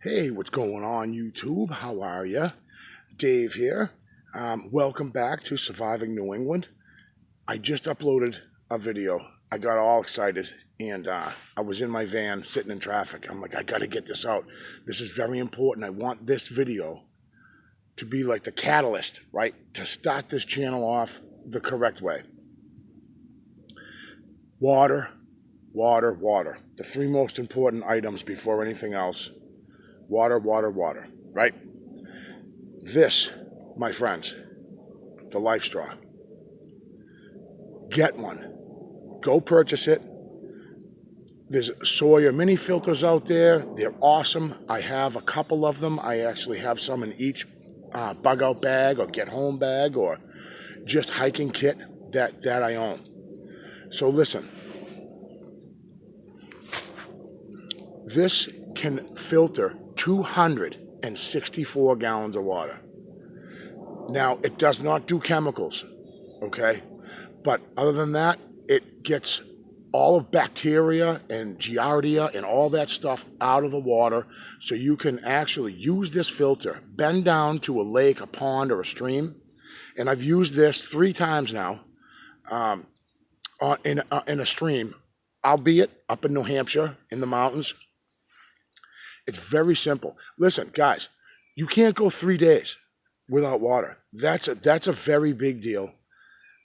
Hey, what's going on YouTube? How are you? Dave here. Welcome back to Surviving New England. I just uploaded a video. I got all excited and I was in my van sitting in traffic. I'm like, I gotta get this out. This is very important. I want this video to be like the catalyst, right? To start this channel off the correct way. Water, water, water. The three most important items before anything else. Water, water, water, right? This, my friends, the Life Straw. Get one. Go purchase it. There's Sawyer mini filters out there. They're awesome. I have a couple of them. I actually have some in each bug out bag or get home bag or just hiking kit that I own. So listen, this can filter 264 gallons of water. Now, it does not do chemicals, okay? But other than that, it gets all of bacteria and giardia and all that stuff out of the water, so you can actually use this filter, bend down to a lake, a pond, or a stream, and I've used this 3 times now in a stream, albeit up in New Hampshire in the mountains. It's very simple. Listen, guys, you can't go 3 days without water. That's a very big deal.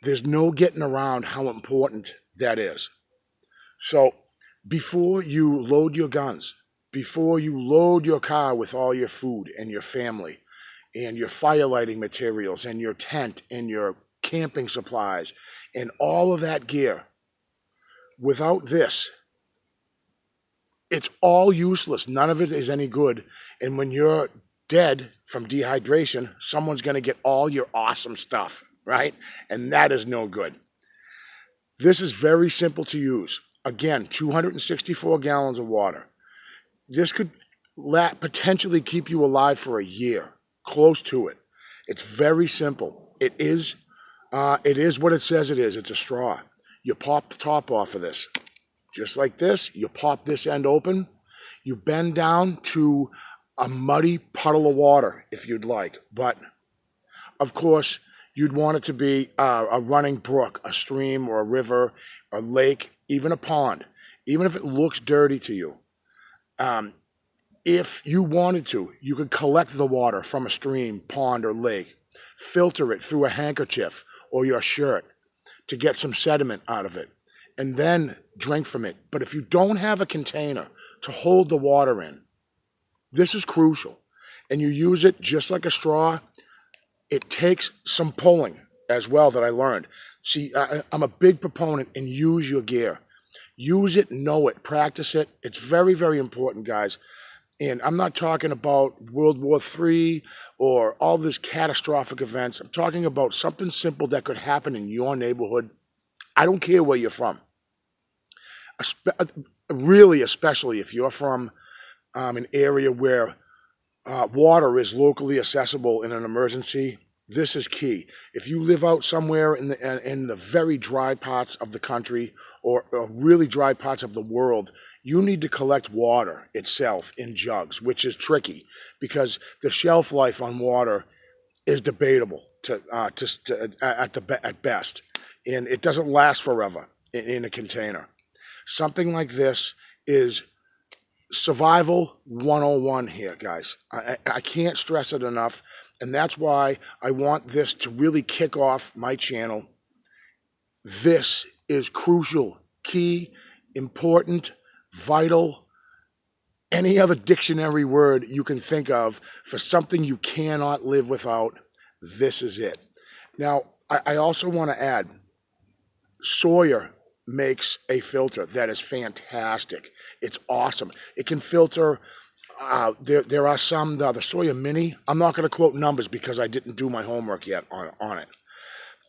There's no getting around how important that is. So before you load your guns, before you load your car with all your food and your family and your fire lighting materials and your tent and your camping supplies and all of that gear, without this, it's all useless. None of it is any good. And when you're dead from dehydration, someone's going to get all your awesome stuff, right? And that is no good. This is very simple to use. Again, 264 gallons of water. This could potentially keep you alive for a year, close to it. It's very simple. It is what it says it is. It's a straw. You pop the top off of this. Just like this, you pop this end open, you bend down to a muddy puddle of water if you'd like. But, of course, you'd want it to be a running brook, a stream or a river, a lake, even a pond, even if it looks dirty to you. If you wanted to, you could collect the water from a stream, pond, or lake, filter it through a handkerchief or your shirt to get some sediment out of it, and then drink from it. But if you don't have a container to hold the water in, this is crucial. And you use it just like a straw. It takes some pulling as well that I learned. See, I'm a big proponent in use your gear. Use it, know it, practice it. It's very, very important, guys. And I'm not talking about World War III or all these catastrophic events. I'm talking about something simple that could happen in your neighborhood. I don't care where you're from. Really, especially if you're from an area where water is locally accessible in an emergency, this is key. If you live out somewhere in the very dry parts of the country or really dry parts of the world, you need to collect water itself in jugs, which is tricky because the shelf life on water is debatable at best, and it doesn't last forever in a container. Something like this is survival 101 here, guys. I can't stress it enough, and that's why I want this to really kick off my channel. This is crucial, key, important, vital, any other dictionary word you can think of for something you cannot live without. This is it. Now, I also want to add, Sawyer makes a filter that is fantastic. It's awesome. It can filter, there are some, the Sawyer Mini, I'm not going to quote numbers because I didn't do my homework yet on it,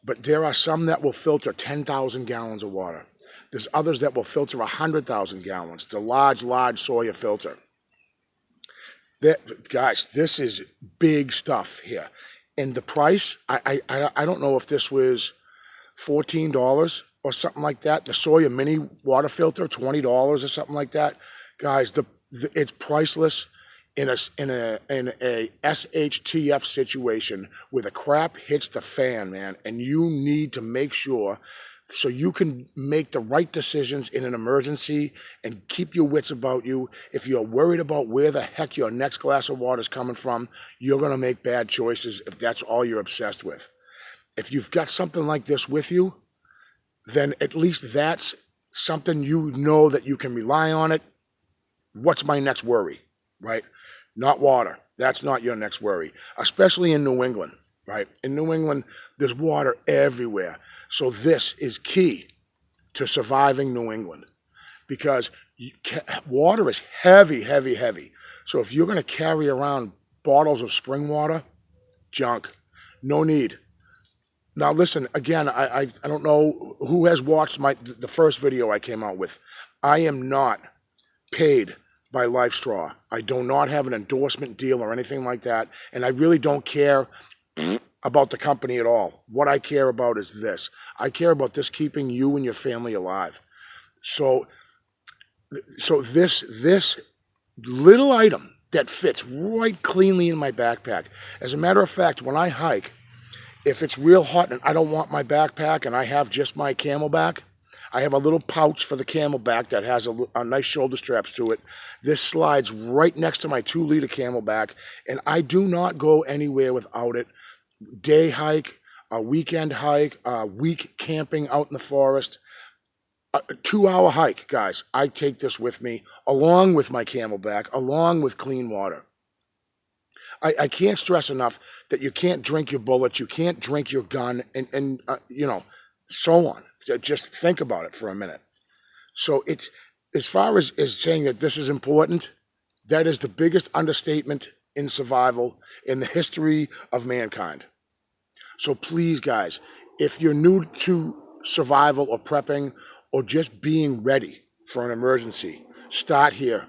but there are some that will filter 10,000 gallons of water. There's others that will filter 100,000 gallons, the large Sawyer filter. Guys, this is big stuff here. And the price, I don't know if this was $14 or something like that. The Sawyer Mini water filter, $20 or something like that. Guys, it's priceless. in a SHTF situation where the crap hits the fan, man, and you need to make sure so you can make the right decisions in an emergency and keep your wits about you. If you're worried about where the heck your next glass of water is coming from, you're going to make bad choices if that's all you're obsessed with. If you've got something like this with you, then at least that's something you know that you can rely on it. What's my next worry, right? Not water. That's not your next worry, especially in New England, right? In New England, there's water everywhere. So this is key to surviving New England because water is heavy, heavy, heavy. So if you're going to carry around bottles of spring water, junk, no need. Now listen, again, I don't know who has watched the first video I came out with. I am not paid by LifeStraw. I do not have an endorsement deal or anything like that, and I really don't care about the company at all. What I care about is this. I care about this keeping you and your family alive. So this little item that fits right cleanly in my backpack. As a matter of fact, when I hike, if it's real hot and I don't want my backpack and I have just my CamelBak, I have a little pouch for the CamelBak that has a nice shoulder straps to it. This slides right next to my 2-liter CamelBak, and I do not go anywhere without it. Day hike, a weekend hike, a week camping out in the forest, a 2-hour hike, guys. I take this with me along with my CamelBak, along with clean water. I can't stress enough that you can't drink your bullets, you can't drink your gun, and so on. Just think about it for a minute. So it's, as far as saying that this is important, that is the biggest understatement in survival in the history of mankind. So please, guys, if you're new to survival or prepping or just being ready for an emergency, start here.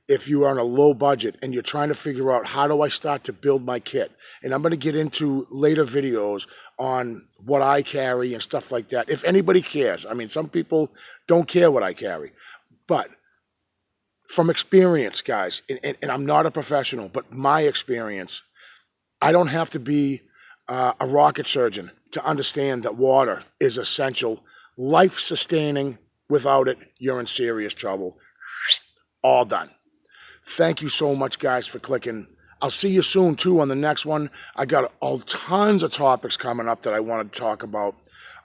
If you are on a low budget and you're trying to figure out how do I start to build my kit, and I'm going to get into later videos on what I carry and stuff like that, if anybody cares. I mean, some people don't care what I carry, but from experience, guys, and I'm not a professional, but my experience, I don't have to be a rocket surgeon to understand that water is essential, life-sustaining. Without it, you're in serious trouble. All done. Thank you so much, guys, for clicking. I'll see you soon, too, on the next one. I got tons of topics coming up that I want to talk about.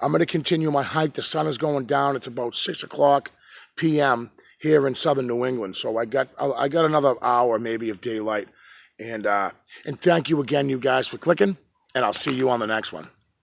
I'm going to continue my hike. The sun is going down. It's about 6 o'clock p.m. here in southern New England. So I got another hour, maybe, of daylight. And thank you again, you guys, for clicking. And I'll see you on the next one.